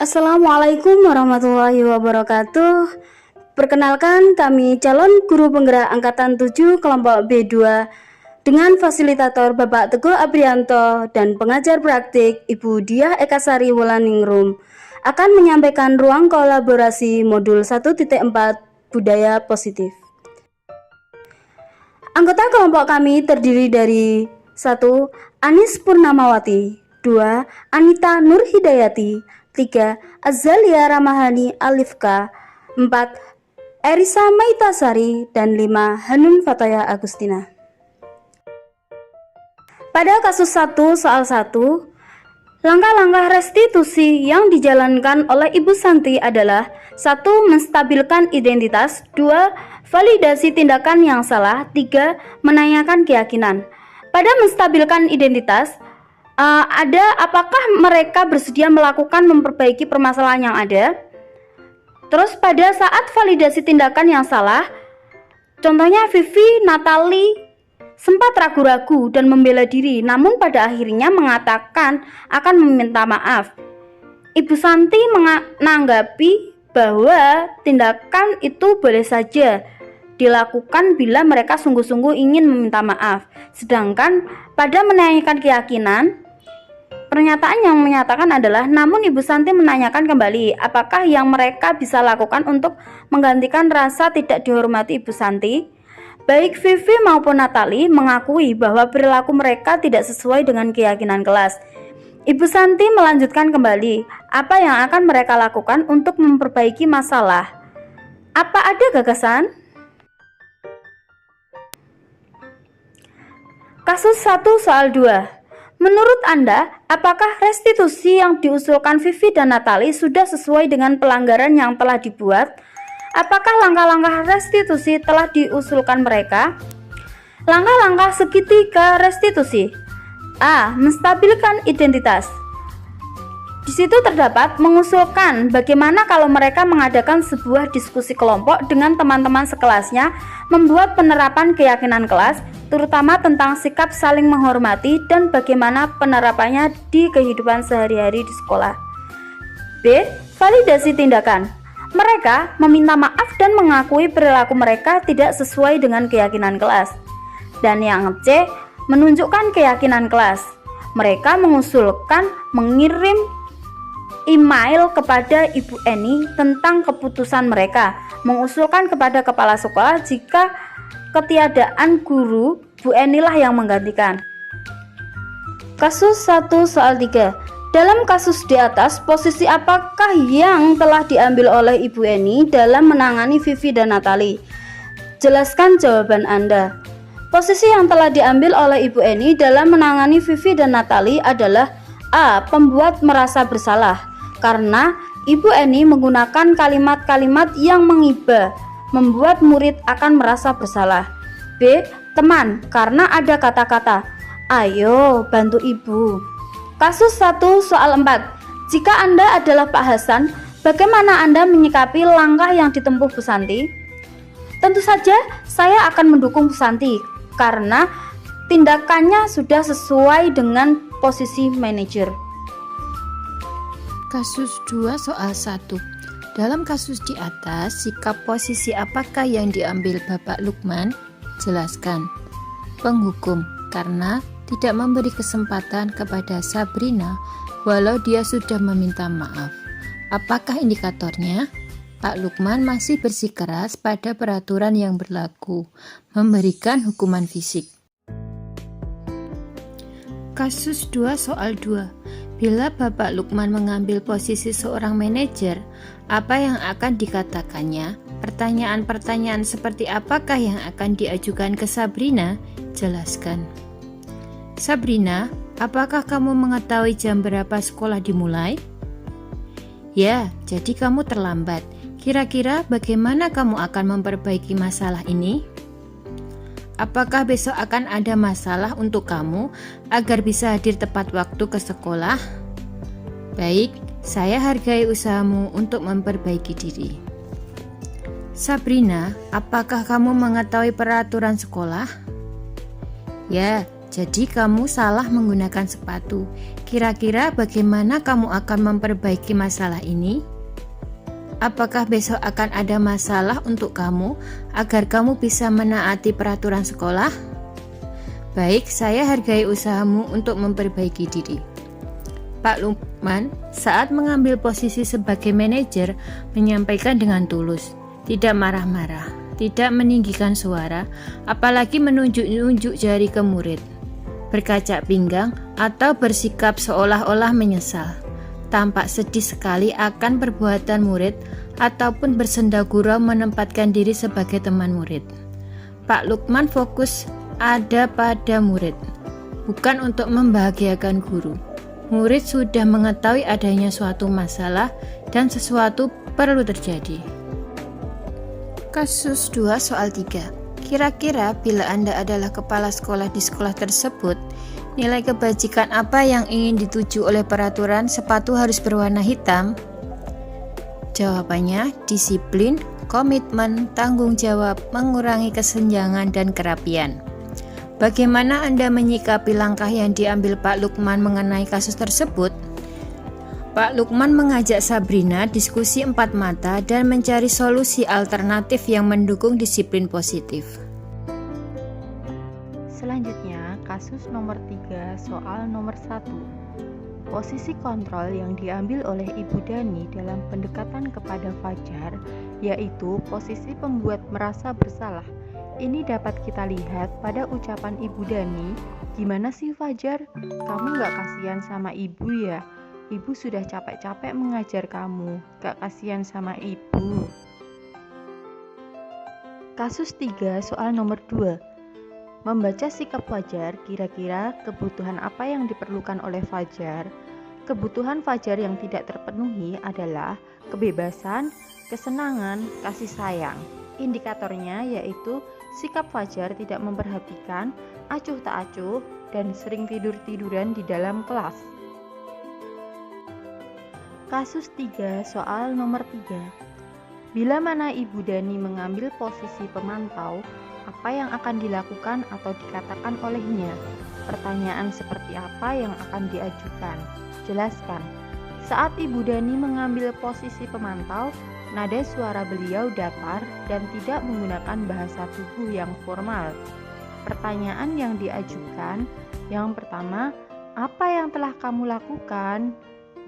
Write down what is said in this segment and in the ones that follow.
Assalamualaikum warahmatullahi wabarakatuh. Perkenalkan, kami calon guru penggerak angkatan 7 kelompok B2 dengan fasilitator Bapak Teguh Aprianto dan pengajar praktik Ibu Diah Ekasari Wulaningrum akan menyampaikan ruang kolaborasi modul 1.4 budaya positif. Anggota kelompok kami terdiri dari 1. Anis Purnamawati, 2. Anita Nurhidayati, 3. Azalia Ramahani Alifka, 4. Erisa Maitasari, dan 5. Hanun Fataya Agustina. Pada kasus 1 soal 1, langkah-langkah restitusi yang dijalankan oleh Ibu Santi adalah 1. Menstabilkan identitas, 2. Validasi tindakan yang salah, 3. Menanyakan keyakinan. Pada menstabilkan identitas, ada apakah mereka bersedia melakukan memperbaiki permasalahan yang ada. Terus pada saat validasi tindakan yang salah, contohnya Vivi, Natali sempat ragu-ragu dan membela diri, namun pada akhirnya mengatakan akan meminta maaf. Ibu Santi menanggapi bahwa tindakan itu boleh saja dilakukan bila mereka sungguh-sungguh ingin meminta maaf. Sedangkan pada menanyakan keyakinan, pernyataan yang menyatakan adalah, namun Ibu Santi menanyakan kembali apakah yang mereka bisa lakukan untuk menggantikan rasa tidak dihormati Ibu Santi. Baik Vivi maupun Natali mengakui bahwa perilaku mereka tidak sesuai dengan keyakinan kelas. Ibu Santi melanjutkan kembali apa yang akan mereka lakukan untuk memperbaiki masalah. Apa ada gagasan? Kasus 1 soal 2. Menurut Anda, apakah restitusi yang diusulkan Vivi dan Natali sudah sesuai dengan pelanggaran yang telah dibuat? Apakah langkah-langkah restitusi telah diusulkan mereka? Langkah-langkah segitiga restitusi. A. Menstabilkan identitas. Di situ terdapat mengusulkan bagaimana kalau mereka mengadakan sebuah diskusi kelompok dengan teman-teman sekelasnya, membuat penerapan keyakinan kelas, terutama tentang sikap saling menghormati dan bagaimana penerapannya di kehidupan sehari-hari di sekolah. B. Validasi tindakan. Mereka meminta maaf dan mengakui perilaku mereka tidak sesuai dengan keyakinan kelas. Dan yang C. Menunjukkan keyakinan kelas. Mereka mengusulkan mengirim email kepada Ibu Eni tentang keputusan mereka, mengusulkan kepada kepala sekolah jika ketiadaan guru, Bu Eni lah yang menggantikan. Kasus 1 soal 3. Dalam kasus di atas, posisi apakah yang telah diambil oleh Ibu Eni dalam menangani Vivi dan Natali? Jelaskan jawaban Anda. Posisi yang telah diambil oleh Ibu Eni dalam menangani Vivi dan Natali adalah A. Pembuat merasa bersalah, karena Ibu Eni menggunakan kalimat-kalimat yang mengiba, membuat murid akan merasa bersalah. B. Teman, karena ada kata-kata, ayo bantu ibu. Kasus 1 soal 4. Jika Anda adalah Pak Hasan, bagaimana Anda menyikapi langkah yang ditempuh Bu Santi? Tentu saja saya akan mendukung Bu Santi, karena tindakannya sudah sesuai dengan posisi manajer. Kasus 2 soal 1. Dalam kasus di atas, sikap posisi apakah yang diambil Bapak Lukman? Jelaskan. Penghukum, karena tidak memberi kesempatan kepada Sabrina walau dia sudah meminta maaf. Apakah indikatornya? Pak Lukman masih bersikeras pada peraturan yang berlaku, memberikan hukuman fisik. Kasus 2 soal 2. Bila Bapak Lukman mengambil posisi seorang manajer, apa yang akan dikatakannya? Pertanyaan-pertanyaan seperti apakah yang akan diajukan ke Sabrina? Jelaskan. Sabrina, apakah kamu mengetahui jam berapa sekolah dimulai? Ya, jadi kamu terlambat. Kira-kira bagaimana kamu akan memperbaiki masalah ini? Apakah besok akan ada masalah untuk kamu agar bisa hadir tepat waktu ke sekolah? Baik, saya hargai usahamu untuk memperbaiki diri. Sabrina, apakah kamu mengetahui peraturan sekolah? Ya, jadi kamu salah menggunakan sepatu. Kira-kira bagaimana kamu akan memperbaiki masalah ini? Apakah besok akan ada masalah untuk kamu agar kamu bisa menaati peraturan sekolah? Baik, saya hargai usahamu untuk memperbaiki diri. Pak Lukman saat mengambil posisi sebagai manajer menyampaikan dengan tulus, tidak marah-marah, tidak meninggikan suara, apalagi menunjuk-nunjuk jari ke murid, berkacak pinggang atau bersikap seolah-olah menyesal. Tampak sedih sekali akan perbuatan murid ataupun bersenda gurau menempatkan diri sebagai teman murid. Pak Lukman fokus ada pada murid, bukan untuk membahagiakan guru. Murid sudah mengetahui adanya suatu masalah dan sesuatu perlu terjadi. Kasus 2 soal 3. Kira-kira bila Anda adalah kepala sekolah di sekolah tersebut, nilai kebajikan apa yang ingin dituju oleh peraturan sepatu harus berwarna hitam? Jawabannya, disiplin, komitmen, tanggung jawab, mengurangi kesenjangan dan kerapian. Bagaimana Anda menyikapi langkah yang diambil Pak Lukman mengenai kasus tersebut? Pak Lukman mengajak Sabrina diskusi empat mata dan mencari solusi alternatif yang mendukung disiplin positif. Selanjutnya, kasus nomor 3 soal nomor 1. Posisi kontrol yang diambil oleh Ibu Dani dalam pendekatan kepada Fajar, yaitu posisi pembuat merasa bersalah. Ini dapat kita lihat pada ucapan Ibu Dani, "Gimana sih Fajar? Kamu gak kasihan sama ibu ya? Ibu sudah capek-capek mengajar kamu, gak kasihan sama ibu." Kasus 3 soal nomor 2. Membaca sikap Fajar, kira-kira kebutuhan apa yang diperlukan oleh Fajar? Kebutuhan Fajar yang tidak terpenuhi adalah kebebasan, kesenangan, kasih sayang. Indikatornya yaitu sikap Fajar tidak memperhatikan, acuh tak acuh, dan sering tidur-tiduran di dalam kelas. Kasus 3 soal nomor 3. Bila mana Ibu Dani mengambil posisi pemantau, apa yang akan dilakukan atau dikatakan olehnya? Pertanyaan seperti apa yang akan diajukan? Jelaskan. Saat Ibu Dani mengambil posisi pemantau, nada suara beliau datar dan tidak menggunakan bahasa tubuh yang formal. Pertanyaan yang diajukan, yang pertama, apa yang telah kamu lakukan?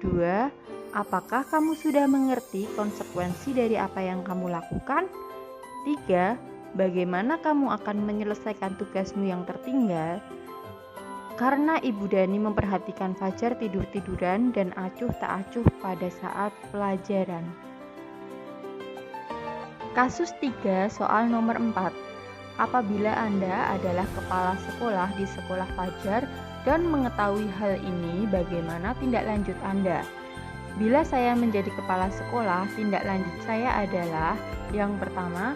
2. Apakah kamu sudah mengerti konsekuensi dari apa yang kamu lakukan? 3. Bagaimana kamu akan menyelesaikan tugasmu yang tertinggal? Karena Ibu Dani memperhatikan Fajar tidur-tiduran dan acuh tak acuh pada saat pelajaran. Kasus 3 soal nomor 4. Apabila Anda adalah kepala sekolah di sekolah Fajar dan mengetahui hal ini, bagaimana tindak lanjut Anda? Bila saya menjadi kepala sekolah, tindak lanjut saya adalah yang pertama,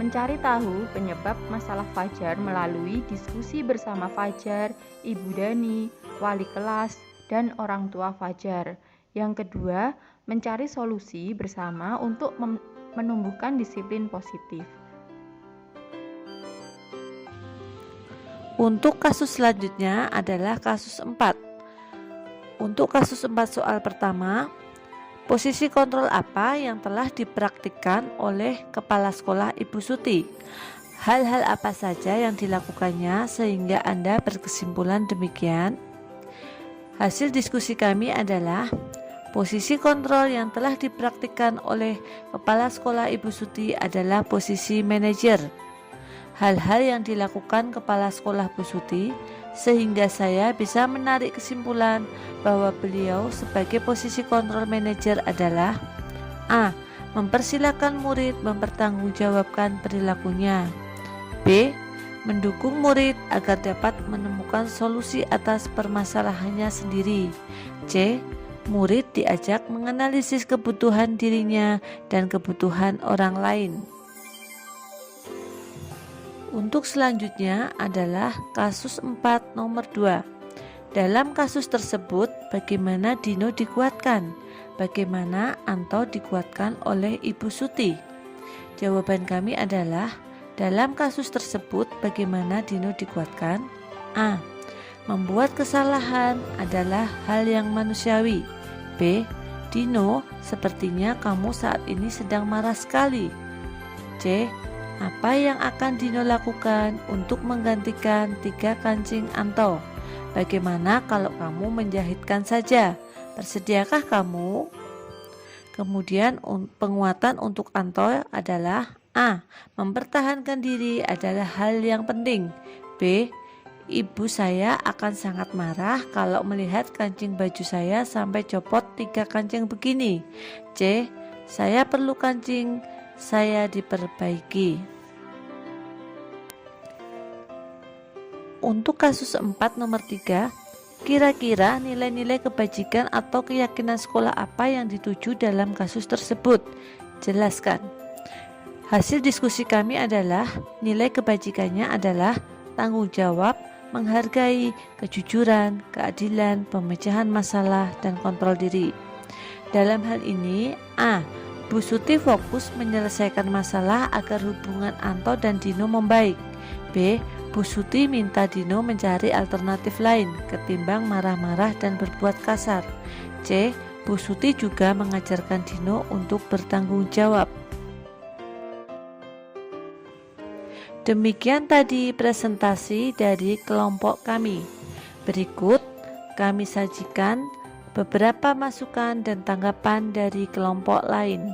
mencari tahu penyebab masalah Fajar melalui diskusi bersama Fajar, Ibu Dani, wali kelas, dan orang tua Fajar. Yang kedua, mencari solusi bersama untuk menumbuhkan disiplin positif. Untuk kasus selanjutnya adalah kasus 4. Untuk kasus 4 soal pertama, posisi kontrol apa yang telah dipraktikkan oleh Kepala Sekolah Ibu Suti? Hal-hal apa saja yang dilakukannya sehingga Anda berkesimpulan demikian? Hasil diskusi kami adalah posisi kontrol yang telah dipraktikkan oleh Kepala Sekolah Ibu Suti adalah posisi manajer. Hal-hal yang dilakukan Kepala Sekolah Bu Suti sehingga saya bisa menarik kesimpulan bahwa beliau sebagai posisi kontrol manajer adalah A. Mempersilahkan murid mempertanggungjawabkan perilakunya. B. Mendukung murid agar dapat menemukan solusi atas permasalahannya sendiri. C. Murid diajak menganalisis kebutuhan dirinya dan kebutuhan orang lain. Untuk selanjutnya adalah kasus 4 nomor 2. Dalam kasus tersebut, bagaimana Dino dikuatkan? Bagaimana Anto dikuatkan oleh Ibu Suti? Jawaban kami adalah, dalam kasus tersebut, bagaimana Dino dikuatkan? A. membuat kesalahan adalah hal yang manusiawi. B. Dino, sepertinya kamu saat ini sedang marah sekali. C. Apa yang akan Dino lakukan untuk menggantikan 3 kancing Anto? Bagaimana kalau kamu menjahitkan saja? Bersediakah kamu? Kemudian penguatan untuk Anto adalah A. Mempertahankan diri adalah hal yang penting. B. Ibu saya akan sangat marah kalau melihat kancing baju saya sampai copot 3 kancing begini. C. Saya perlu kancing saya diperbaiki. Untuk kasus 4 nomor 3, kira-kira nilai-nilai kebajikan atau keyakinan sekolah apa yang dituju dalam kasus tersebut? Jelaskan. Hasil diskusi kami adalah nilai kebajikannya adalah tanggung jawab, menghargai, kejujuran, keadilan, pemecahan masalah, dan kontrol diri. Dalam hal ini, A. Bu Suti fokus menyelesaikan masalah agar hubungan Anto dan Dino membaik. B. Bu Suti minta Dino mencari alternatif lain ketimbang marah-marah dan berbuat kasar. C. Bu Suti juga mengajarkan Dino untuk bertanggung jawab. Demikian tadi presentasi dari kelompok kami. Berikut kami sajikan beberapa masukan dan tanggapan dari kelompok lain.